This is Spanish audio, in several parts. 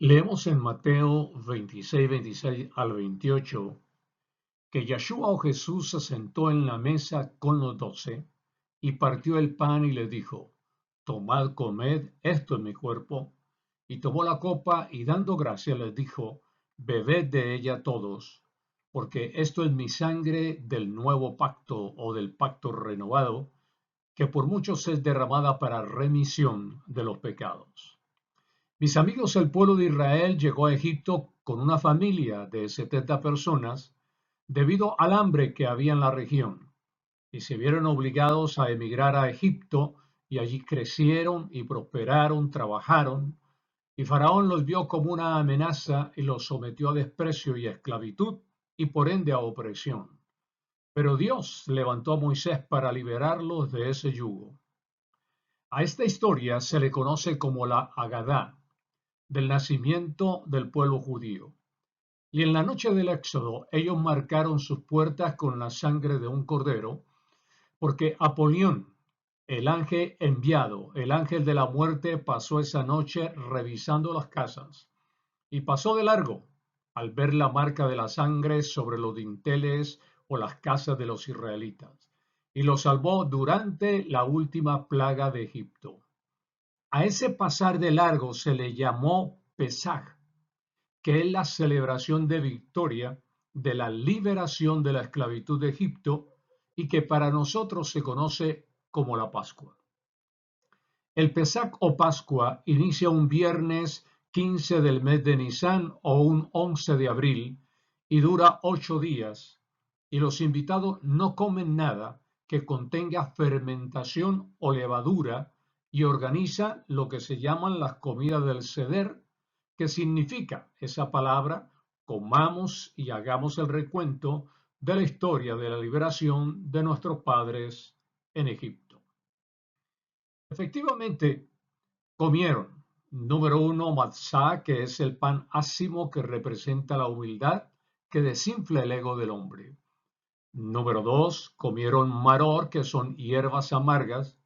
Leemos en Mateo 26 al 28, que Yeshua o Jesús se sentó en la mesa con los 12 y partió el pan y les dijo: Tomad, comed, esto es mi cuerpo. Y tomó la copa y dando gracias les dijo: Bebed de ella todos, porque esto es mi sangre del nuevo pacto o del pacto renovado, que por muchos es derramada para remisión de los pecados. Mis amigos, el pueblo de Israel llegó a Egipto con una familia de 70 personas debido al hambre que había en la región y se vieron obligados a emigrar a Egipto y allí crecieron y prosperaron, trabajaron, y Faraón los vio como una amenaza y los sometió a desprecio y a esclavitud y por ende a opresión. Pero Dios levantó a Moisés para liberarlos de ese yugo. A esta historia se le conoce como la Agadá, del nacimiento del pueblo judío. Y en la noche del Éxodo ellos marcaron sus puertas con la sangre de un cordero, porque Apolión, el ángel enviado, el ángel de la muerte, pasó esa noche revisando las casas y pasó de largo al ver la marca de la sangre sobre los dinteles o las casas de los israelitas, y los salvó durante la última plaga de Egipto. A ese pasar de largo se le llamó Pesaj, que es la celebración de victoria de la liberación de la esclavitud de Egipto y que para nosotros se conoce como la Pascua. El Pesaj o Pascua inicia un viernes 15 del mes de Nisan o un 11 de abril y dura 8 días, y los invitados no comen nada que contenga fermentación o levadura y organiza lo que se llaman las comidas del Seder, que significa esa palabra: comamos y hagamos el recuento de la historia de la liberación de nuestros padres en Egipto. Efectivamente, comieron, número uno, matzá, que es el pan ácimo que representa la humildad que desinfla el ego del hombre. Número dos, comieron maror, que son hierbas amargas,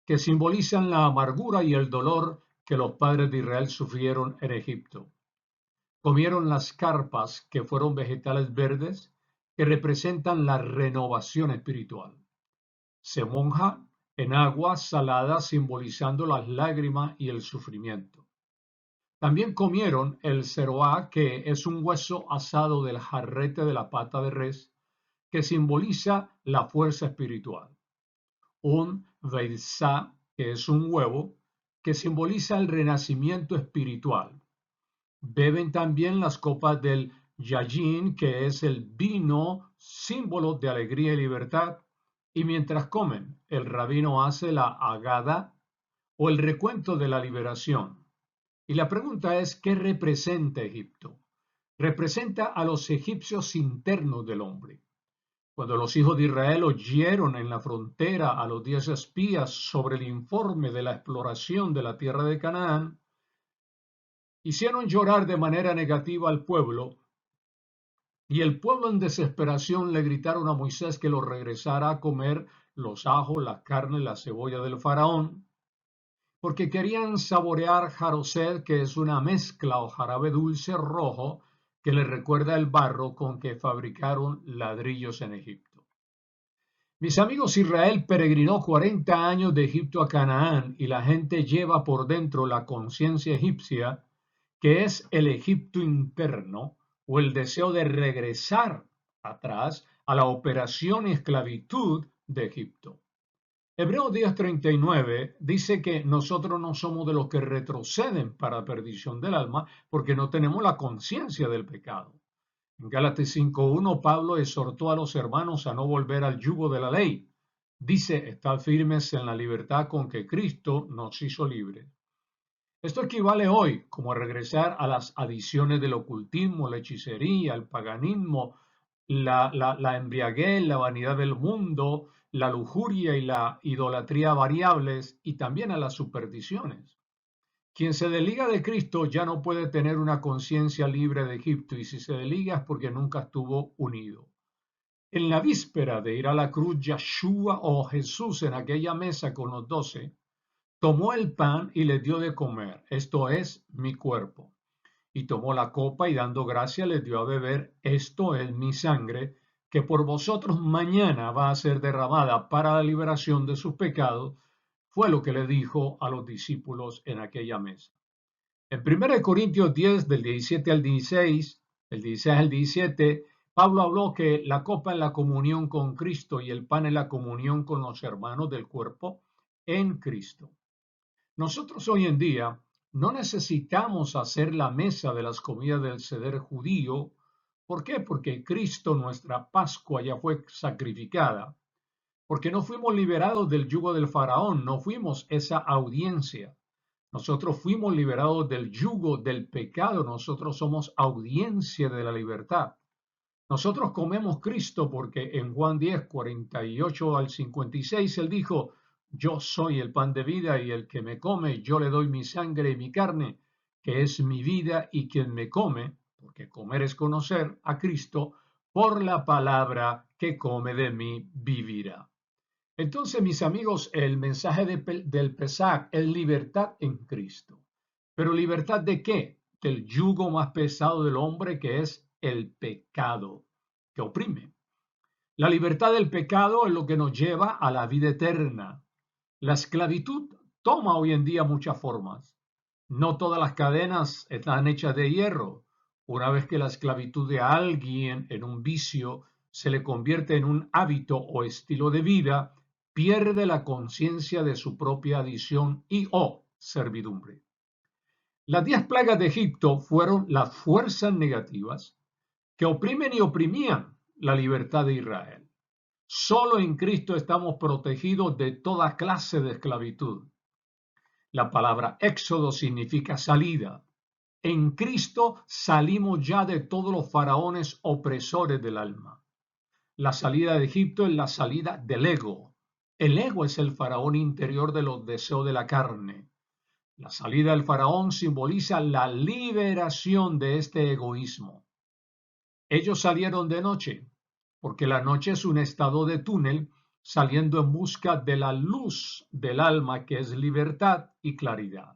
que simbolizan la amargura y el dolor que los padres de Israel sufrieron en Egipto. Comieron las carpas, que fueron vegetales verdes, que representan la renovación espiritual. Se moja en agua salada, simbolizando las lágrimas y el sufrimiento. También comieron el seroá, que es un hueso asado del jarrete de la pata de res, que simboliza la fuerza espiritual. Un beitzá, que es un huevo, que simboliza el renacimiento espiritual. Beben también las copas del yayin, que es el vino, símbolo de alegría y libertad. Y mientras comen, el rabino hace la agada o el recuento de la liberación. Y la pregunta es: ¿qué representa Egipto? Representa a los egipcios internos del hombre. Cuando los hijos de Israel oyeron en la frontera a los 10 espías sobre el informe de la exploración de la tierra de Canaán, hicieron llorar de manera negativa al pueblo, y el pueblo en desesperación le gritaron a Moisés que lo regresara a comer los ajos, la carne, la cebolla del faraón, porque querían saborear jarosed, que es una mezcla o jarabe dulce rojo que les recuerda el barro con que fabricaron ladrillos en Egipto. Mis amigos, Israel peregrinó 40 años de Egipto a Canaán y la gente lleva por dentro la conciencia egipcia, que es el Egipto interno o el deseo de regresar atrás a la operación y esclavitud de Egipto. Hebreos 10:39 dice que nosotros no somos de los que retroceden para perdición del alma, porque no tenemos la conciencia del pecado. En Gálatas 5:1 Pablo exhortó a los hermanos a no volver al yugo de la ley. Dice: estad firmes en la libertad con que Cristo nos hizo libres. Esto equivale hoy como a regresar a las adiciones del ocultismo, la hechicería, el paganismo, la embriaguez, la vanidad del mundo, la lujuria y la idolatría variables, y también a las supersticiones. Quien se desliga de Cristo ya no puede tener una conciencia libre de Egipto, y si se desliga es porque nunca estuvo unido. En la víspera de ir a la cruz, Yeshua o Jesús, en aquella mesa con los 12, tomó el pan y le dio de comer: esto es mi cuerpo. Y tomó la copa y dando gracia les dio a beber: esto es mi sangre, que por vosotros mañana va a ser derramada para la liberación de sus pecados. Fue lo que le dijo a los discípulos en aquella mesa. En 1 Corintios 10, del 17 al 16, el 16 al 17, Pablo habló que la copa es la comunión con Cristo y el pan es la comunión con los hermanos del cuerpo en Cristo. Nosotros hoy en día no necesitamos hacer la mesa de las comidas del Seder judío. ¿Por qué? Porque Cristo, nuestra Pascua, ya fue sacrificada. Porque no fuimos liberados del yugo del faraón, no fuimos esa audiencia. Nosotros fuimos liberados del yugo del pecado, nosotros somos audiencia de la libertad. Nosotros comemos Cristo porque en Juan 10, 48 al 56, él dijo: yo soy el pan de vida y el que me come, yo le doy mi sangre y mi carne, que es mi vida, y quien me come, porque comer es conocer a Cristo, por la palabra que come de mí vivirá. Entonces, mis amigos, el mensaje del Pesaj es libertad en Cristo. ¿Pero libertad de qué? Del yugo más pesado del hombre, que es el pecado, que oprime. La libertad del pecado es lo que nos lleva a la vida eterna. La esclavitud toma hoy en día muchas formas. No todas las cadenas están hechas de hierro. Una vez que la esclavitud de alguien en un vicio se le convierte en un hábito o estilo de vida, pierde la conciencia de su propia adición y o servidumbre. Las 10 plagas de Egipto fueron las fuerzas negativas que oprimen y oprimían la libertad de Israel. Solo en Cristo estamos protegidos de toda clase de esclavitud. La palabra éxodo significa salida. En Cristo salimos ya de todos los faraones opresores del alma. La salida de Egipto es la salida del ego. El ego es el faraón interior de los deseos de la carne. La salida del faraón simboliza la liberación de este egoísmo. Ellos salieron de noche, porque la noche es un estado de túnel, saliendo en busca de la luz del alma, que es libertad y claridad.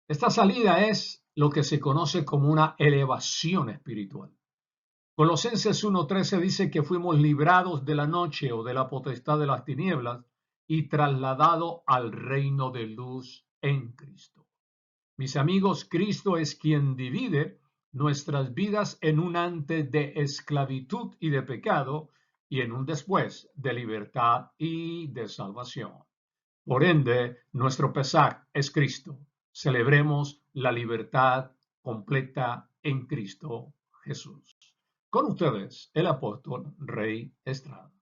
Esta salida es lo que se conoce como una elevación espiritual. Colosenses 1:13 dice que fuimos librados de la noche o de la potestad de las tinieblas y trasladados al reino de luz en Cristo. Mis amigos, Cristo es quien divide nuestras vidas en un antes de esclavitud y de pecado y en un después de libertad y de salvación. Por ende, nuestro Pesaj es Cristo. Celebremos la libertad completa en Cristo Jesús. Con ustedes, el apóstol Rey Estrada.